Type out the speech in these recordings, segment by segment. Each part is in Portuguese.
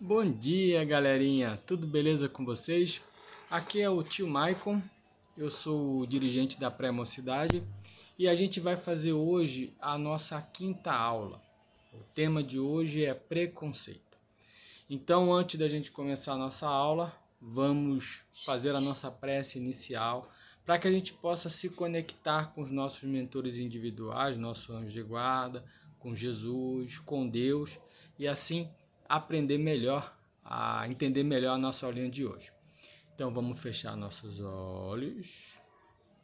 Bom dia, galerinha! Tudo beleza com vocês? Aqui é o tio Maicon, eu sou o dirigente da Pré-Mocidade e a gente vai fazer hoje a nossa quinta aula. O tema de hoje é preconceito. Então, antes da gente começar a nossa aula, vamos fazer a nossa prece inicial para que a gente possa se conectar com os nossos mentores individuais, nosso anjo de guarda, com Jesus, com Deus e assim aprender melhor, a entender melhor a nossa aulinha de hoje. Então vamos fechar nossos olhos,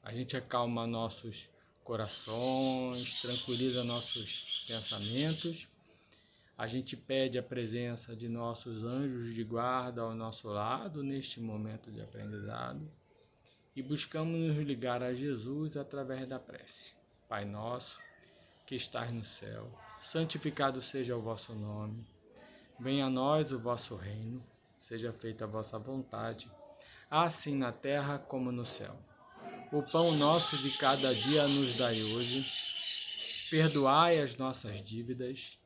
a gente acalma nossos corações, tranquiliza nossos pensamentos. A gente pede a presença de nossos anjos de guarda ao nosso lado neste momento de aprendizado e buscamos nos ligar a Jesus através da prece. Pai nosso, que estás no céu, santificado seja o vosso nome. Venha a nós o vosso reino, seja feita a vossa vontade, assim na terra como no céu. O pão nosso de cada dia nos dai hoje. Perdoai as nossas dívidas,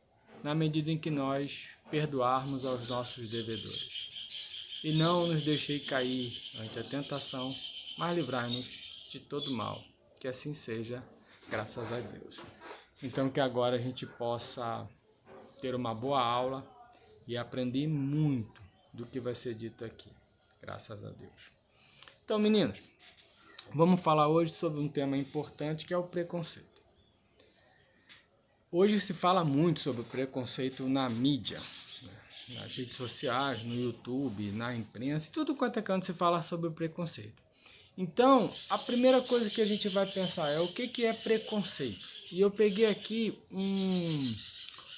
na medida em que nós perdoarmos aos nossos devedores. E não nos deixei cair ante a tentação, mas livrai-nos de todo mal. Que assim seja, graças a Deus. Então que agora a gente possa ter uma boa aula e aprender muito do que vai ser dito aqui, graças a Deus. Então, meninos, vamos falar hoje sobre um tema importante que é o preconceito. Hoje se fala muito sobre o preconceito na mídia, nas redes sociais, no YouTube, na imprensa, e tudo quanto é canto se fala sobre o preconceito. Então, a primeira coisa que a gente vai pensar é o que é preconceito. E eu peguei aqui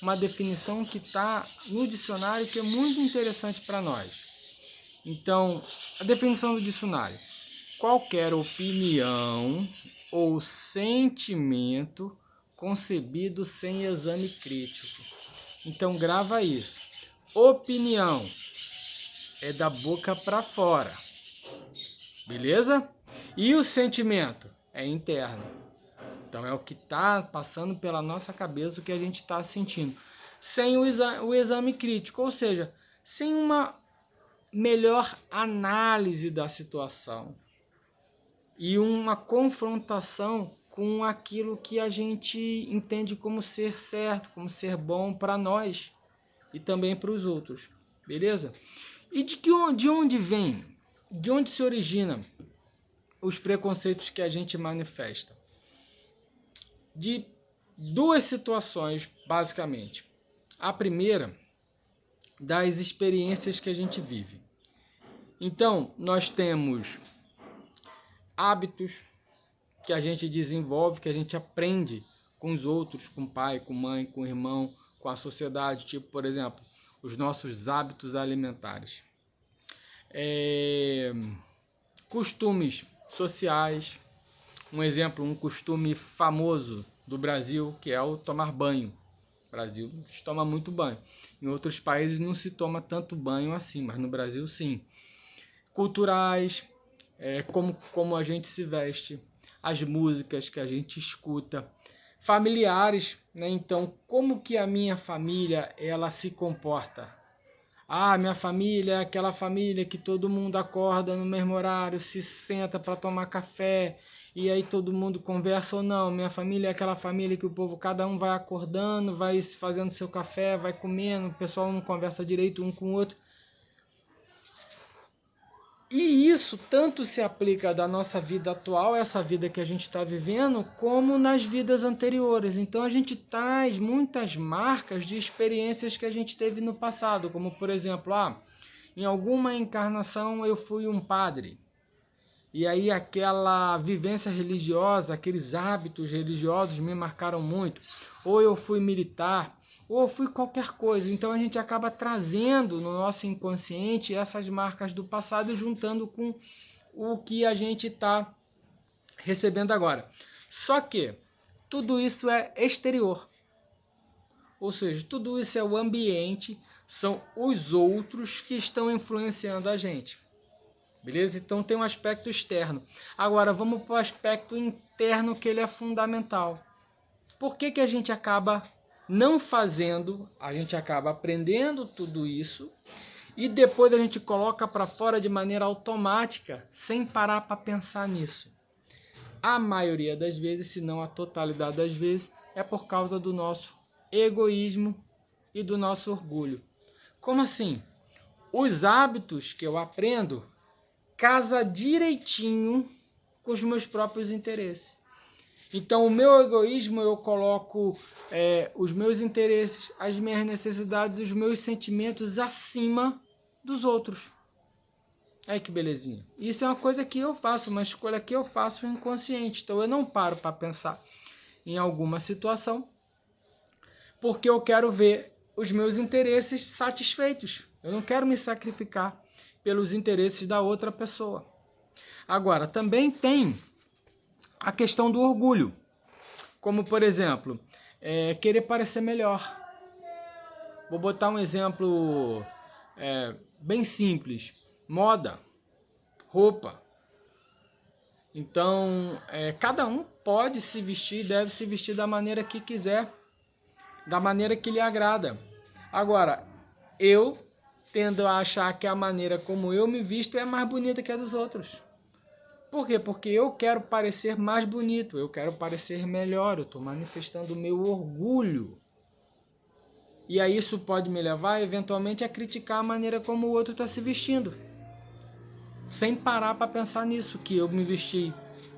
uma definição que está no dicionário que é muito interessante para nós. Então, a definição do dicionário: qualquer opinião ou sentimento concebido sem exame crítico. Então, grava isso. Opinião é da boca para fora, beleza? E o sentimento é interno. Então, é o que está passando pela nossa cabeça, o que a gente está sentindo. Sem o exame crítico, ou seja, sem uma melhor análise da situação e uma confrontação com aquilo que a gente entende como ser certo, como ser bom para nós e também para os outros, beleza? E de onde vem, de onde se origina os preconceitos que a gente manifesta? De duas situações, basicamente. A primeira, das experiências que a gente vive. Então, nós temos hábitos que a gente desenvolve, que a gente aprende com os outros, com o pai, com a mãe, com o irmão, com a sociedade, tipo, por exemplo, os nossos hábitos alimentares. Costumes sociais. Um exemplo, um costume famoso do Brasil, que é o tomar banho. No Brasil se toma muito banho. Em outros países não se toma tanto banho assim, mas no Brasil sim. Culturais, como a gente se veste, as músicas que a gente escuta, familiares, né? Então, como que a minha família ela se comporta? Ah, minha família é aquela família que todo mundo acorda no mesmo horário, se senta para tomar café e aí todo mundo conversa ou não. Minha família é aquela família que o povo, cada um vai acordando, vai fazendo seu café, vai comendo, o pessoal não conversa direito um com o outro. E isso tanto se aplica da nossa vida atual, essa vida que a gente está vivendo, como nas vidas anteriores. Então a gente traz muitas marcas de experiências que a gente teve no passado, como por exemplo, em alguma encarnação eu fui um padre. E aí aquela vivência religiosa, aqueles hábitos religiosos me marcaram muito. Ou eu fui militar, ou fui qualquer coisa. Então a gente acaba trazendo no nosso inconsciente essas marcas do passado e juntando com o que a gente está recebendo agora. Só que tudo isso é exterior. Ou seja, tudo isso é o ambiente, são os outros que estão influenciando a gente. Beleza? Então tem um aspecto externo. Agora vamos para o aspecto interno, que ele é fundamental. Por que a gente acaba não fazendo, a gente acaba aprendendo tudo isso e depois a gente coloca para fora de maneira automática, sem parar para pensar nisso. A maioria das vezes, se não a totalidade das vezes, é por causa do nosso egoísmo e do nosso orgulho. Como assim? Os hábitos que eu aprendo casa direitinho com os meus próprios interesses. Então, o meu egoísmo, eu coloco os meus interesses, as minhas necessidades, os meus sentimentos acima dos outros. Aí que belezinha. Isso é uma coisa que eu faço, uma escolha que eu faço inconsciente. Então, eu não paro para pensar em alguma situação, porque eu quero ver os meus interesses satisfeitos. Eu não quero me sacrificar pelos interesses da outra pessoa. Agora, também tem a questão do orgulho. Como, por exemplo, querer parecer melhor. Vou botar um exemplo bem simples. Moda, roupa. Então, cada um pode se vestir, deve se vestir da maneira que quiser, da maneira que lhe agrada. Agora, eu tendo a achar que a maneira como eu me visto é mais bonita que a dos outros. Por quê? Porque eu quero parecer mais bonito, eu quero parecer melhor, eu estou manifestando o meu orgulho. E aí isso pode me levar, eventualmente, a criticar a maneira como o outro está se vestindo. Sem parar para pensar nisso, que eu me vesti,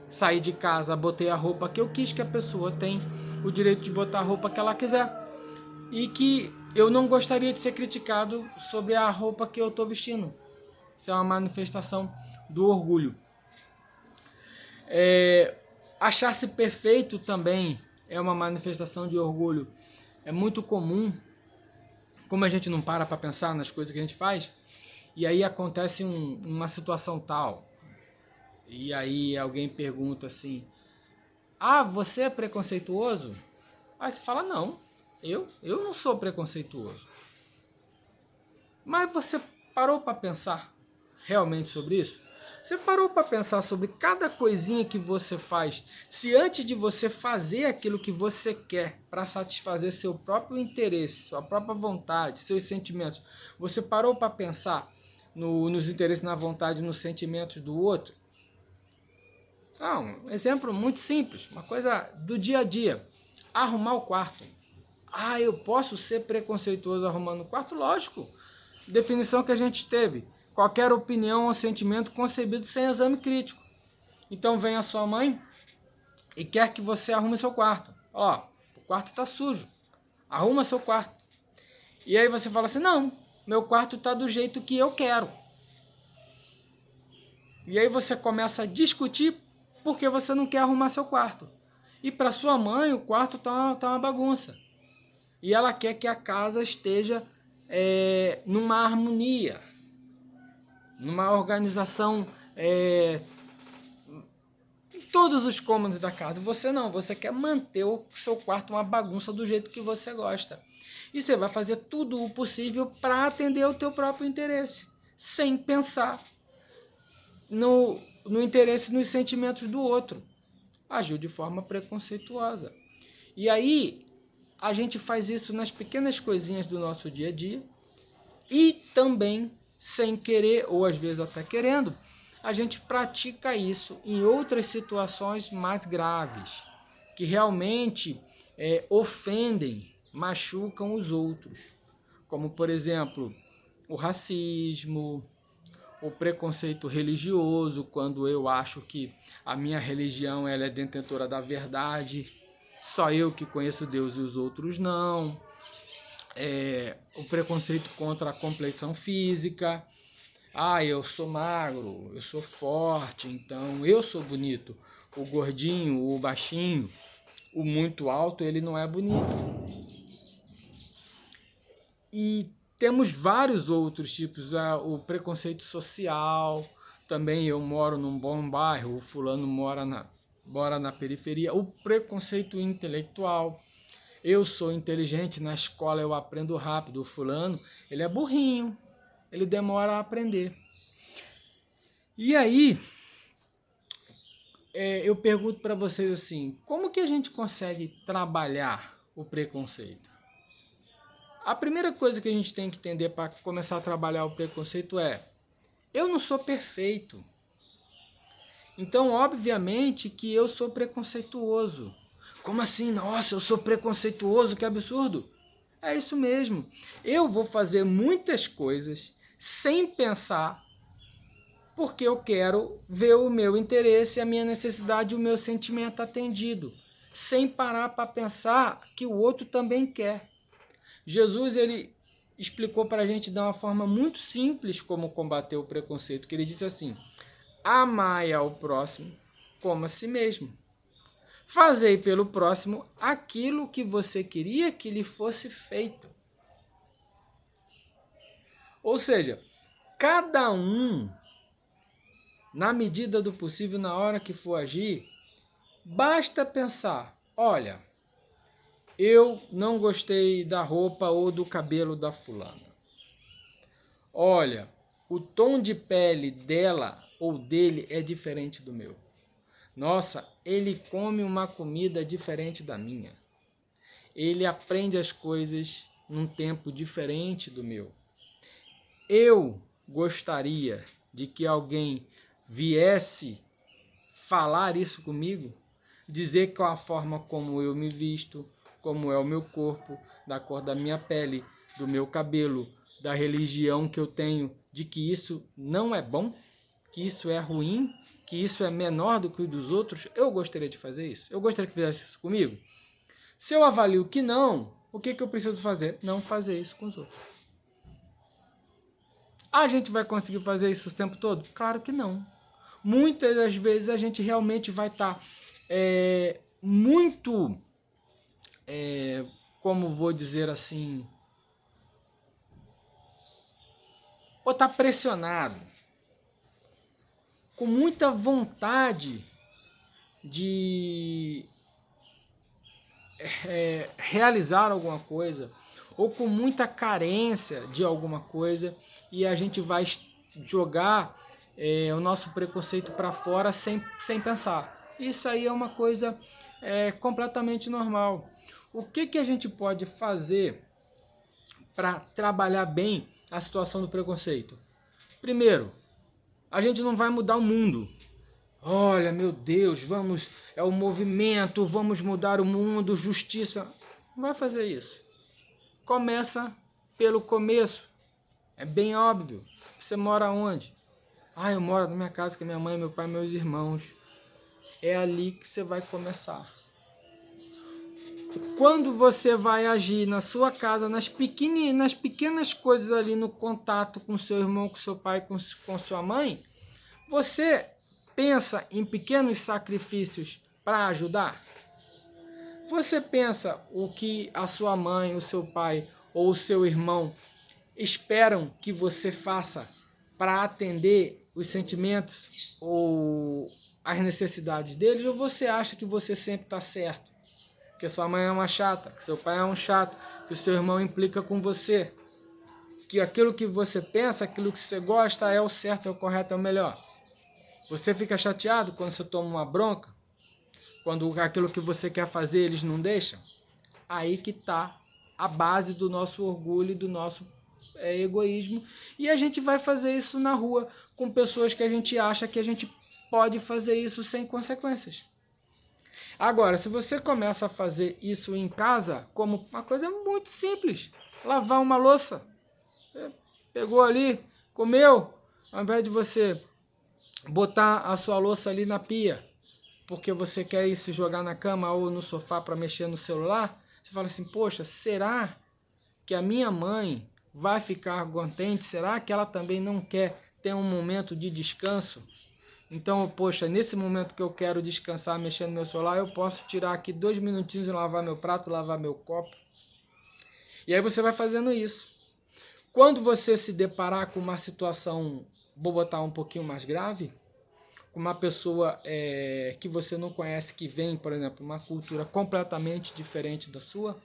saí de casa, botei a roupa que eu quis, que a pessoa tem o direito de botar a roupa que ela quiser. E que eu não gostaria de ser criticado sobre a roupa que eu estou vestindo. Isso é uma manifestação do orgulho. Achar-se perfeito também é uma manifestação de orgulho. É muito comum, como a gente não para pensar nas coisas que a gente faz, e aí acontece uma situação tal, e aí alguém pergunta assim, você é preconceituoso? Aí você fala, não, eu não sou preconceituoso. Mas você parou para pensar realmente sobre isso? Você parou para pensar sobre cada coisinha que você faz? Se antes de você fazer aquilo que você quer para satisfazer seu próprio interesse, sua própria vontade, seus sentimentos, você parou para pensar nos interesses, na vontade, nos sentimentos do outro? Um exemplo muito simples, uma coisa do dia a dia. Arrumar o quarto. Eu posso ser preconceituoso arrumando o quarto? Lógico. Definição que a gente teve. Qualquer opinião ou sentimento concebido sem exame crítico. Então vem a sua mãe e quer que você arrume seu quarto. O quarto está sujo. Arruma seu quarto. E aí você fala assim, não, meu quarto está do jeito que eu quero. E aí você começa a discutir porque você não quer arrumar seu quarto. E para sua mãe o quarto está uma bagunça. E ela quer que a casa esteja numa harmonia, numa organização em todos os cômodos da casa. Você não, você quer manter o seu quarto uma bagunça do jeito que você gosta. E você vai fazer tudo o possível para atender ao teu próprio interesse, sem pensar no interesse, nos sentimentos do outro. Agiu de forma preconceituosa. E aí, a gente faz isso nas pequenas coisinhas do nosso dia a dia e também, sem querer, ou às vezes até querendo, a gente pratica isso em outras situações mais graves, que realmente ofendem, machucam os outros. Como, por exemplo, o racismo, o preconceito religioso, quando eu acho que a minha religião ela é detentora da verdade, só eu que conheço Deus e os outros não. O preconceito contra a complexão física. Eu sou magro, eu sou forte, então eu sou bonito. O gordinho, o baixinho, o muito alto, ele não é bonito. E temos vários outros tipos. O preconceito social, também eu moro num bom bairro, o fulano mora na periferia. O preconceito intelectual. Eu sou inteligente, na escola eu aprendo rápido. O fulano, ele é burrinho, ele demora a aprender. E aí, eu pergunto para vocês assim, como que a gente consegue trabalhar o preconceito? A primeira coisa que a gente tem que entender para começar a trabalhar o preconceito é: eu não sou perfeito. Então, obviamente que eu sou preconceituoso. Como assim? Nossa, eu sou preconceituoso, que absurdo. É isso mesmo. Eu vou fazer muitas coisas sem pensar, porque eu quero ver o meu interesse, a minha necessidade, o meu sentimento atendido, sem parar para pensar que o outro também quer. Jesus, ele explicou para a gente de uma forma muito simples como combater o preconceito, que ele disse assim: amai ao próximo como a si mesmo. Fazei pelo próximo aquilo que você queria que lhe fosse feito. Ou seja, cada um, na medida do possível, na hora que for agir, basta pensar: olha, eu não gostei da roupa ou do cabelo da fulana. Olha, o tom de pele dela ou dele é diferente do meu. Nossa, ele come uma comida diferente da minha. Ele aprende as coisas num tempo diferente do meu. Eu gostaria de que alguém viesse falar isso comigo, dizer qual a forma como eu me visto, como é o meu corpo, da cor da minha pele, do meu cabelo, da religião que eu tenho, de que isso não é bom, que isso é ruim, que isso é menor do que o dos outros. Eu gostaria de fazer isso. Eu gostaria que fizesse isso comigo. Se eu avalio que não, o que eu preciso fazer? Não fazer isso com os outros. A gente vai conseguir fazer isso o tempo todo? Claro que não. Muitas das vezes a gente realmente vai estar muito, como vou dizer assim, ou tá pressionado, com muita vontade de realizar alguma coisa, ou com muita carência de alguma coisa, e a gente vai jogar o nosso preconceito para fora sem pensar. Isso aí é uma coisa completamente normal. O que a gente pode fazer para trabalhar bem a situação do preconceito? Primeiro, a gente não vai mudar o mundo. Olha, meu Deus, vamos, é o movimento, vamos mudar o mundo, justiça. Não vai fazer isso. Começa pelo começo. É bem óbvio. Você mora onde? Ah, eu moro na minha casa com a minha mãe, meu pai, meus irmãos. É ali que você vai começar. Quando você vai agir na sua casa, nas pequenas coisas ali no contato com seu irmão, com seu pai, com sua mãe, você pensa em pequenos sacrifícios para ajudar? Você pensa o que a sua mãe, o seu pai ou o seu irmão esperam que você faça para atender os sentimentos ou as necessidades deles? Ou você acha que você sempre está certo? Que sua mãe é uma chata, que seu pai é um chato, que o seu irmão implica com você? Que aquilo que você pensa, aquilo que você gosta é o certo, é o correto, é o melhor? Você fica chateado quando você toma uma bronca? Quando aquilo que você quer fazer eles não deixam? Aí que está a base do nosso orgulho e do nosso egoísmo. E a gente vai fazer isso na rua com pessoas que a gente acha que a gente pode fazer isso sem consequências. Agora, se você começa a fazer isso em casa, como uma coisa muito simples, lavar uma louça, pegou ali, comeu, ao invés de você botar a sua louça ali na pia, porque você quer ir se jogar na cama ou no sofá para mexer no celular, você fala assim: poxa, será que a minha mãe vai ficar contente? Será que ela também não quer ter um momento de descanso? Então, poxa, nesse momento que eu quero descansar mexendo no meu celular, eu posso tirar aqui 2 minutinhos e lavar meu prato, lavar meu copo. E aí você vai fazendo isso. Quando você se deparar com uma situação, vou botar um pouquinho mais grave, com uma pessoa que você não conhece, que vem, por exemplo, uma cultura completamente diferente da sua,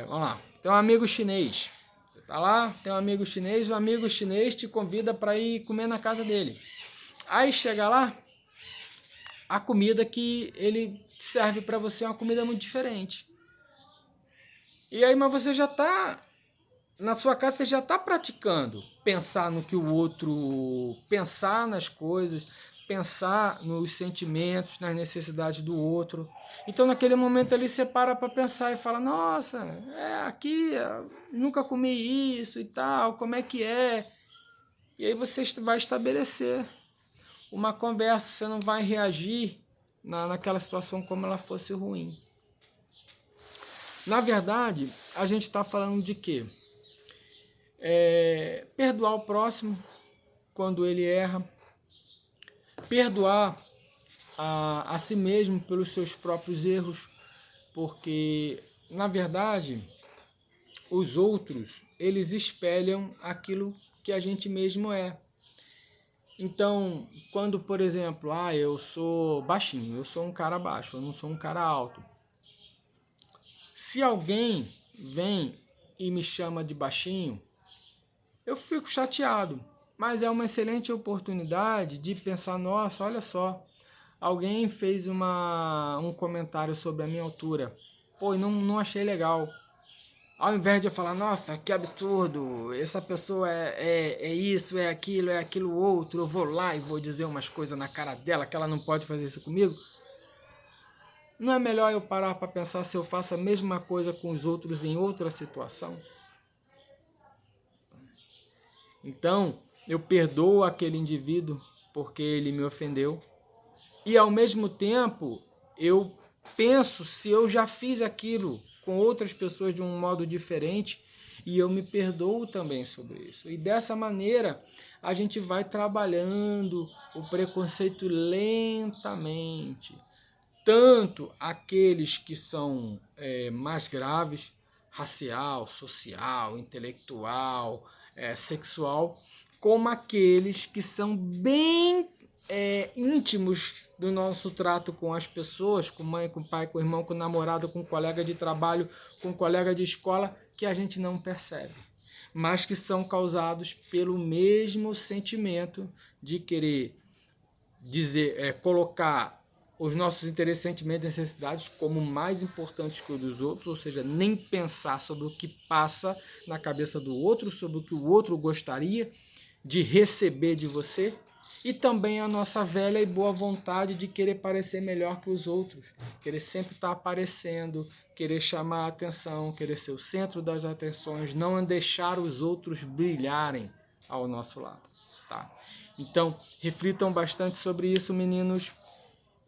vamos lá, tem um amigo chinês, você tá lá, tem um amigo chinês, o amigo chinês te convida para ir comer na casa dele. Aí chega lá, a comida que ele serve para você é uma comida muito diferente. E aí, mas você já está, na sua casa, você já está praticando pensar no que o outro, pensar nas coisas, pensar nos sentimentos, nas necessidades do outro. Então, naquele momento ali, você para pensar e fala, nossa, aqui, nunca comi isso e tal, como é que é? E aí você vai estabelecer uma conversa, você não vai reagir naquela situação como ela fosse ruim. Na verdade, a gente está falando de quê? Perdoar o próximo quando ele erra, perdoar a si mesmo pelos seus próprios erros, porque, na verdade, os outros, eles espelham aquilo que a gente mesmo é. Então, quando, por exemplo, eu sou baixinho, eu sou um cara baixo, eu não sou um cara alto. Se alguém vem e me chama de baixinho, eu fico chateado, mas é uma excelente oportunidade de pensar, nossa, olha só, alguém fez um comentário sobre a minha altura, pô, e não achei legal. Ao invés de eu falar, nossa, que absurdo, essa pessoa é isso, é aquilo outro, eu vou lá e vou dizer umas coisas na cara dela que ela não pode fazer isso comigo. Não é melhor eu parar para pensar se eu faço a mesma coisa com os outros em outra situação? Então, eu perdoo aquele indivíduo porque ele me ofendeu. E ao mesmo tempo, eu penso se eu já fiz aquilo com outras pessoas de um modo diferente e eu me perdoo também sobre isso. E dessa maneira, a gente vai trabalhando o preconceito lentamente. Tanto aqueles que são mais graves, racial, social, intelectual, sexual, como aqueles que são bem íntimos do nosso trato com as pessoas, com mãe, com pai, com irmão, com namorado, com colega de trabalho, com colega de escola, que a gente não percebe, mas que são causados pelo mesmo sentimento de querer dizer, colocar os nossos interesses, sentimentos e necessidades como mais importantes que os dos outros, ou seja, nem pensar sobre o que passa na cabeça do outro, sobre o que o outro gostaria de receber de você, e também a nossa velha e boa vontade de querer parecer melhor que os outros, querer sempre estar aparecendo, querer chamar a atenção, querer ser o centro das atenções, não deixar os outros brilharem ao nosso lado. Tá? Então, reflitam bastante sobre isso, meninos,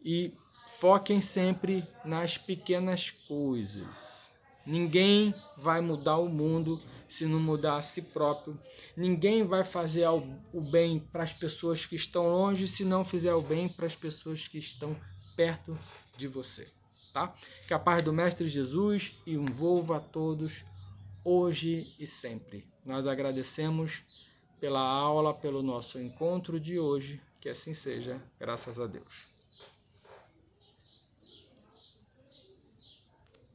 e foquem sempre nas pequenas coisas. Ninguém vai mudar o mundo se não mudar a si próprio. Ninguém vai fazer o bem para as pessoas que estão longe se não fizer o bem para as pessoas que estão perto de você. Tá? Que a paz do Mestre Jesus envolva a todos hoje e sempre. Nós agradecemos pela aula, pelo nosso encontro de hoje. Que assim seja, graças a Deus.